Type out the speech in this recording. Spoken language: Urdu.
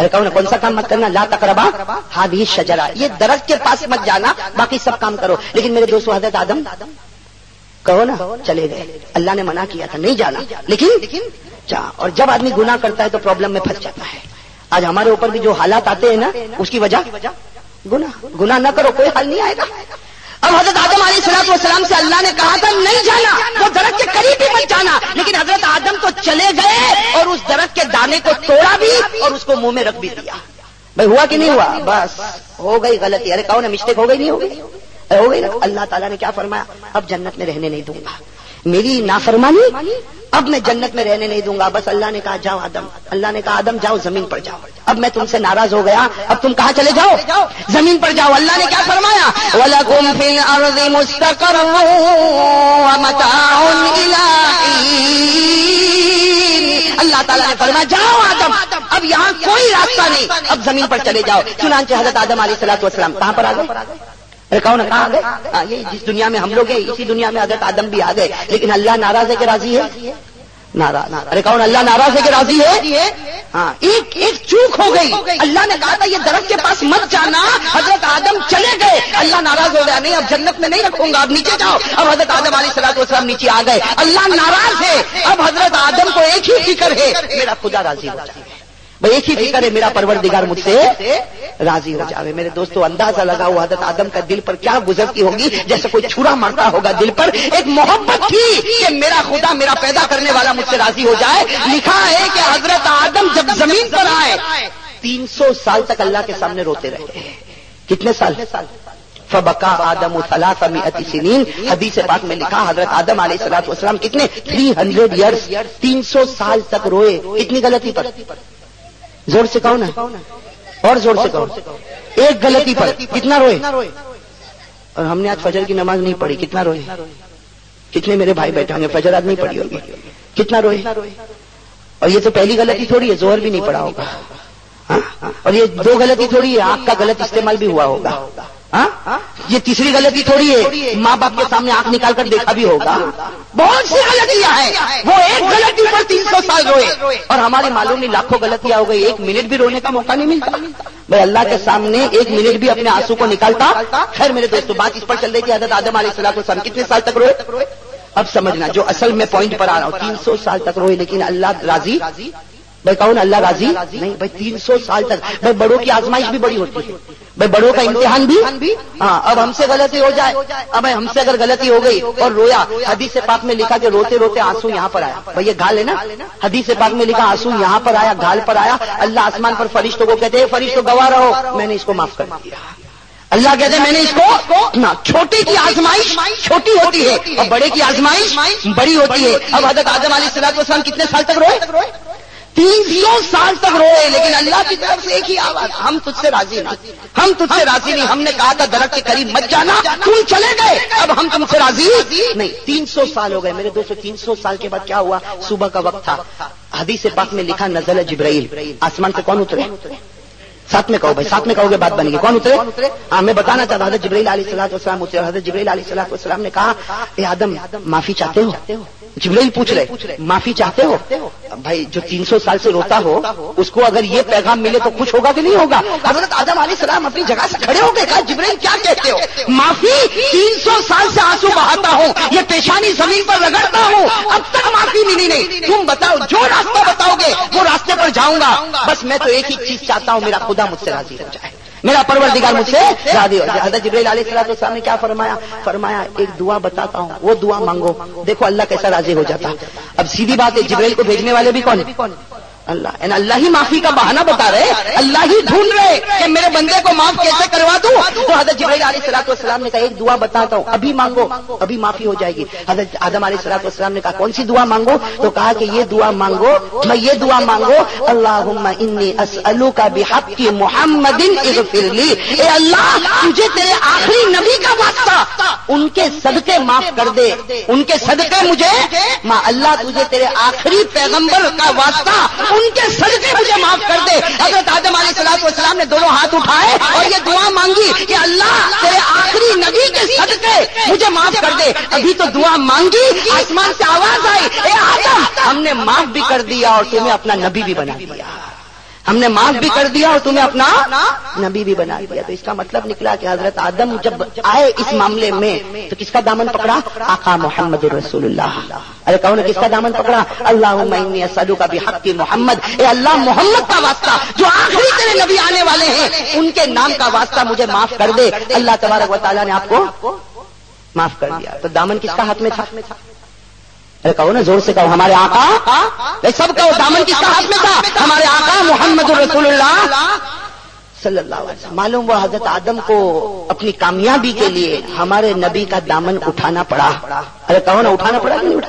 ارے کون سا کام مت کرنا؟ لا تقربا ہادی شجرہ، یہ درخت کے پاس مت جانا، باقی سب کام کرو. لیکن میرے دوستو حضرت آدم کہو نا چلے گئے، اللہ نے منع کیا تھا نہیں جانا، لیکن جا. اور جب آدمی گناہ کرتا ہے تو پرابلم میں پھنس جاتا ہے. آج ہمارے اوپر بھی جو حالات آتے ہیں نا، اس کی وجہ گناہ نہ کرو، کوئی حل نہیں آئے گا. اب حضرت آدم علیہ السلام سے اللہ نے کہا تھا نہیں جانا، وہ درخت کے قریب بھی مت جانا، لیکن حضرت آدم تو چلے گئے اور اس درخت کے دانے کو توڑا بھی اور اس کو منہ میں رکھ بھی دیا. بھائی ہوا کہ نہیں ہوا؟ بس ہو گئی غلطی. ارے کہو نا مسٹیک ہو گئی نہیں ہو گئی؟ ہو گئی نا. اللہ تعالیٰ نے کیا فرمایا؟ اب جنت میں رہنے نہیں دوں گا، میری نافرمانی اب میں جنت میں رہنے نہیں دوں گا. بس اللہ نے کہا جاؤ آدم، اللہ نے کہا آدم جاؤ زمین پر جاؤ، اب میں تم سے ناراض ہو گیا، اب تم کہاں چلے جاؤ؟ زمین پر جاؤ. اللہ نے کیا فرمایا؟ وَلَكُمْ فِي الْأَرْضِ مُسْتَقَرٌّ وَمَتَاعٌ إِلَىٰ حِينٍ. اللہ تعالیٰ نے فرمایا جاؤ آدم، اب یہاں کوئی راستہ نہیں، اب زمین پر چلے جاؤ. چنانچہ حضرت آدم علیہ السلام کہاں پر آ گئے؟ ارے کہو نا کہاں گئے؟ یہ جس دنیا میں ہم لوگ ہیں اسی دنیا میں حضرت آدم بھی آ گئے. لیکن اللہ ناراض ہے کہ راضی ہے؟ ناراض. ارے کہو نا اللہ ناراض ہے کہ راضی ہے؟ ہاں ایک چوک ہو گئی. اللہ نے کہا تھا یہ درخت کے پاس مت جانا، حضرت آدم چلے گئے، اللہ ناراض ہو گیا، نہیں اب جنت میں نہیں رکھوں گا، اب نیچے جاؤ. اب حضرت آدم علیہ السلام نیچے آ گئے، اللہ ناراض ہے. اب حضرت آدم کو ایک ہی فکر ہے، میرا خدا راضی ہو جائے. بھائی ایک ہی فکر ہے، میرا پروردگار مجھ سے راضی ہو جاوے. میرے دوستو اندازہ لگاؤ حضرت آدم کا دل پر کیا گزرتی ہوگی، جیسے کوئی چھرا مارتا ہوگا دل پر. ایک محبت تھی کہ میرا خدا، میرا پیدا کرنے والا مجھ سے راضی ہو جائے. لکھا ہے کہ حضرت آدم جب زمین پر آئے 300 سال تک اللہ کے سامنے روتے رہے. کتنے سال؟ فبکا آدم 300 سنین. حدیث پاک میں لکھا حضرت آدم علیہ السلام کتنے 300 ایئرس 300 سال تک روئے. کتنی غلطی پر؟ زور سے کہو نا، اور زور سے کہو. ایک غلطی پر کتنا روئے؟ اور ہم نے آج فجر کی نماز نہیں پڑھی، کتنا روئے؟ کتنے میرے بھائی بیٹھے ہوں گے فجر آج نہیں پڑھی ہوگی، کتنا روئے؟ اور یہ تو پہلی غلطی تھوڑی ہے، ظہر بھی نہیں پڑھا ہوگا. اور یہ 2 غلطی تھوڑی ہے، آنکھ کا غلط استعمال بھی ہوا ہوگا. یہ تیسری غلطی تھوڑی ہے، ماں باپ کے سامنے آنکھ نکال کر دیکھا بھی ہوگا. بہت سی غلطیاں ہیں. وہ ایک غلطی پر 300 سال روئے. اور ہماری معلوم نہیں لاکھوں غلطیاں ہو گئی، 1 منٹ بھی رونے کا موقع نہیں ملتا. بھائی اللہ کے سامنے 1 منٹ بھی اپنے آنسو کو نکالتا. خیر میرے دوستو بات اس پر چل رہی تھی حضرت آدم علیہ السلام کتنے سال تک روئے؟ اب سمجھنا جو اصل میں پوائنٹ پر آ رہا ہوں. 300 سال تک روئے، لیکن اللہ راضی. بھائی کہو نا اللہ راضی نہیں. بھائی 300 سال تک. بھائی بڑوں کی آزمائش بھی بڑی ہوتی ہے، بھائی بڑوں کا امتحان بھی. ہاں اب ہم سے غلطی ہو جائے، اب ہم سے اگر غلطی ہو گئی اور رویا، حدیث پاک میں لکھا کہ روتے روتے آنسو یہاں پر آیا. بھائی یہ گھال ہے نا، حدیث پاک میں لکھا آنسو یہاں پر آیا، گھال پر آیا. اللہ آسمان پر فرشتوں کو کہتے ہیں فرشتوں گواہ رہو میں نے اس کو معاف کر دیا. اللہ کہتے ہیں میں نے اس کو. چھوٹے کی آزمائش چھوٹی ہوتی ہے اور بڑے کی آزمائش بڑی ہوتی ہے. اب حضرت آدم علیہ السلام کتنے سال تک روئے؟ 300 سال تک روئے. لیکن اللہ کی طرف سے ایک ہی آواز، ہم تجھ سے راضی نہیں، ہم تجھ سے راضی نہیں. ہم نے کہا تھا درخت کے قریب مت جانا، تم چلے گئے، اب ہم تم سے راضی نہیں. 300 سال ہو گئے میرے دوستو. 300 سال کے بعد کیا ہوا؟ صبح کا وقت تھا. حدیث پاک میں لکھا نزل جبرائیل. آسمان سے کون اترے؟ ساتھ میں کہو بھائی، ساتھ میں کہو گے بات بنے گی. کون اترے؟ ہاں میں بتانا چاہتا حضرت جبرائیل علیہ السلام اترے. حضرت جبرائیل علیہ السلام نے کہا اے آدم معافی چاہتے ہو؟ جبرائیل پوچھ رہے معافی چاہتے ہو؟ بھائی جو 300 سال سے روتا ہو اس کو اگر یہ پیغام ملے تو خوش ہوگا کہ نہیں ہوگا؟ حضرت آدم علیہ السلام اپنی جگہ سے کھڑے ہو گئے، کہا جبرائیل کیا کہتے ہو؟ معافی 300 سال سے آنسو بہاتا ہوں، یہ پیشانی زمین پر رگڑتا ہوں، اب تک معافی ملی نہیں. تم بتاؤ جو راستہ بتاؤ گے وہ راستے پر جاؤں گا. بس میں تو ایک ہی چیز چاہتا ہوں، میرا خدا مجھ سے راضی ہو جائے، میرا پروردگار مجھ سے راضی ہو جائے. حضرت جبرائیل علیہ السلام نے کیا فرمایا ایک دعا بتاتا ہوں، وہ دعا مانگو. دیکھو اللہ کیسا راضی ہو جاتا. اب سیدھی بات ہے جبرائیل کو بھیجنے والے بھی کون ہے؟ اللہ. اللہ ہی معافی کا بہانہ بتا رہے، اللہ ہی ڈھونڈ رہے کہ میرے بندے کو معاف کیسے کروا دوں. تو حضرت جبرائیل علیہ السلام نے کہا ایک دعا بتاتا ہوں، ابھی مانگو، ابھی معافی ہو جائے گی. حضرت آدم علیہ السلام نے کہا کون سی دعا مانگو؟ تو کہا کہ یہ دعا مانگو، میں یہ دعا مانگو اللہم انی اسألوک بحق محمد اغفر لی. اے اللہ تجھے تیرے آخری نبی کا واسطہ ان کے صدقے معاف کر دے، ان کے صدقے مجھے اللہ تجھے تیرے آخری پیغمبر کا واسطہ ان کے صدقے مجھے معاف کر دے. حضرت آدم علیہ السلام نے دونوں ہاتھ اٹھائے اور یہ دعا مانگی کہ اللہ تیرے آخری نبی کے صدقے مجھے معاف کر دے. ابھی تو دعا مانگی، آسمان سے آواز آئی اے آدم ہم نے معاف بھی کر دیا اور تمہیں اپنا نبی بھی بنا دیا. ہم نے معاف بھی کر دیا اور تمہیں اپنا نبی بھی بنا دیا. تو اس کا مطلب نکلا کہ حضرت آدم جب آئے اس معاملے میں تو کس کا دامن پکڑا؟ آقا محمد رسول اللہ. ارے کہو نے کس کا دامن پکڑا؟ اللہم انی اسألک بحق محمد. اے اللہ محمد کا واسطہ جو آخری تیرے نبی آنے والے ہیں ان کے نام کا واسطہ مجھے معاف کر دے. اللہ تبارک و تعالیٰ نے آپ کو معاف کر دیا. تو دامن کس کا ہاتھ میں تھا؟ ارے کہو نا زور سے کہو. ہمارے آقا سب کہو دامن کس کا ہاتھ میں تھا؟ ہمارے آقا محمد رسول اللہ صلی اللہ علیہ وسلم. معلوم ہوا حضرت آدم کو اپنی کامیابی کے لیے ہمارے نبی کا دامن اٹھانا پڑا. ارے کہو نا اٹھانا پڑا کہ نہیں اٹھانا؟